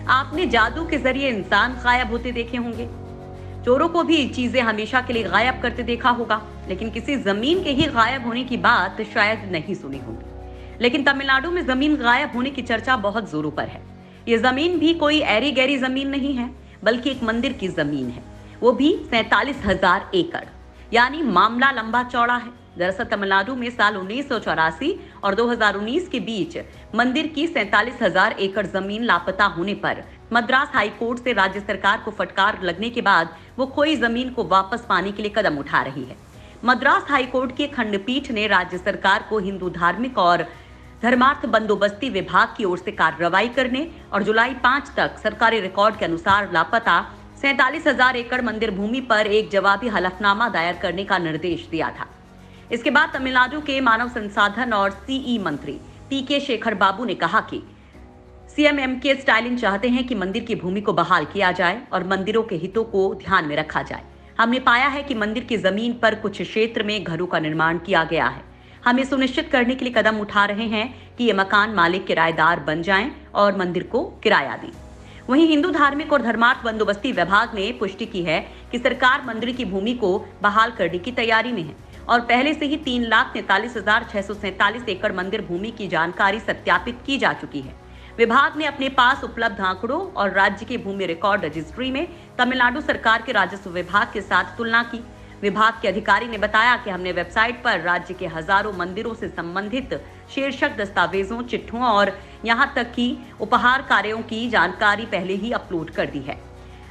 आपने जादू के जरिए इंसान गायब होते देखे होंगे। चोरों को भी चीजें हमेशा के लिए गायब करते देखा होगा, लेकिन किसी जमीन के ही गायब होने की बात शायद नहीं सुनी होगी। लेकिन तमिलनाडु में जमीन गायब होने की चर्चा बहुत जोरों पर है। ये जमीन भी कोई ऐरी गैरी जमीन नहीं है, बल्कि एक मंदिर की जमीन है, वो भी 47,000 एकड़। यानी मामला लंबा चौड़ा है। दरअसल तमिलनाडु में साल 1984 और 2019 के बीच मंदिर की 47,000 एकड़ जमीन लापता होने पर मद्रास हाईकोर्ट से राज्य सरकार को फटकार लगने के बाद वो खोई जमीन को वापस पाने के लिए कदम उठा रही है। मद्रास हाईकोर्ट की खंडपीठ ने राज्य सरकार को हिंदू धार्मिक और धर्मार्थ बंदोबस्ती विभाग की ओर से कार्रवाई करने और जुलाई 5 तक सरकारी रिकॉर्ड के अनुसार लापता 47,000 एकड़ मंदिर भूमि पर एक जवाबी हलफनामा दायर करने का निर्देश दिया था। इसके बाद तमिलनाडु के मानव संसाधन और सीई मंत्री पीके शेखर बाबू ने कहा कि सीएम एमके स्टालिन चाहते हैं कि मंदिर की भूमि को बहाल किया जाए और मंदिरों के हितों को ध्यान में रखा जाए। हमने पाया है कि मंदिर की जमीन पर कुछ क्षेत्र में घरों का निर्माण किया गया है। हम ये सुनिश्चित करने के लिए कदम उठा रहे हैं कि ये मकान मालिक किराएदार बन जाएं और मंदिर को किराया दें। वहीं हिंदू धार्मिक और धर्मार्थ बंदोबस्ती विभाग ने पुष्टि की है कि सरकार मंदिर की भूमि को बहाल करने की तैयारी में है और पहले से ही 3,43,647 एकड़ मंदिर भूमि की जानकारी सत्यापित की जा चुकी है। विभाग ने अपने पास उपलब्ध आंकड़ों और राज्य के भूमि रिकॉर्ड रजिस्ट्री में तमिलनाडु सरकार के राजस्व विभाग के साथ तुलना की। विभाग के अधिकारी ने बताया कि हमने वेबसाइट पर राज्य के हजारों मंदिरों से संबंधित शीर्षक दस्तावेजों, चिट्ठों और यहां तक कि उपहार कार्यों की जानकारी पहले ही अपलोड कर दी है।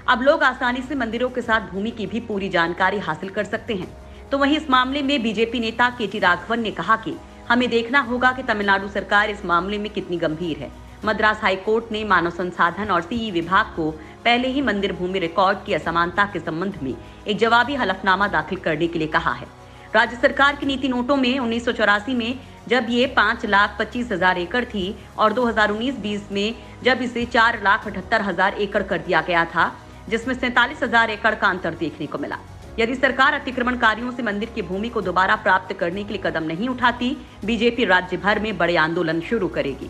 अब लोग आसानी से मंदिरों के साथ भूमि की भी पूरी जानकारी हासिल कर सकते हैं। तो वहीं इस मामले में बीजेपी नेता केटी राघवन ने कहा कि हमें देखना होगा कि तमिलनाडु सरकार इस मामले में कितनी गंभीर है। मद्रास हाईकोर्ट ने मानव संसाधन और सीई विभाग को पहले ही मंदिर भूमि रिकॉर्ड की असमानता के संबंध में एक जवाबी हलफनामा दाखिल करने के लिए कहा है। राज्य सरकार की नीति नोटों में 1984 में जब ये 5,25,000 एकड़ थी और 2019-20 में जब इसे 4,78,000 एकड़ कर दिया गया था, जिसमें 47,000 एकड़ का अंतर देखने को मिला। यदि सरकार अतिक्रमणकारियों से मंदिर की भूमि को दोबारा प्राप्त करने के लिए कदम नहीं उठाती, बीजेपी राज्य भर में बड़े आंदोलन शुरू करेगी।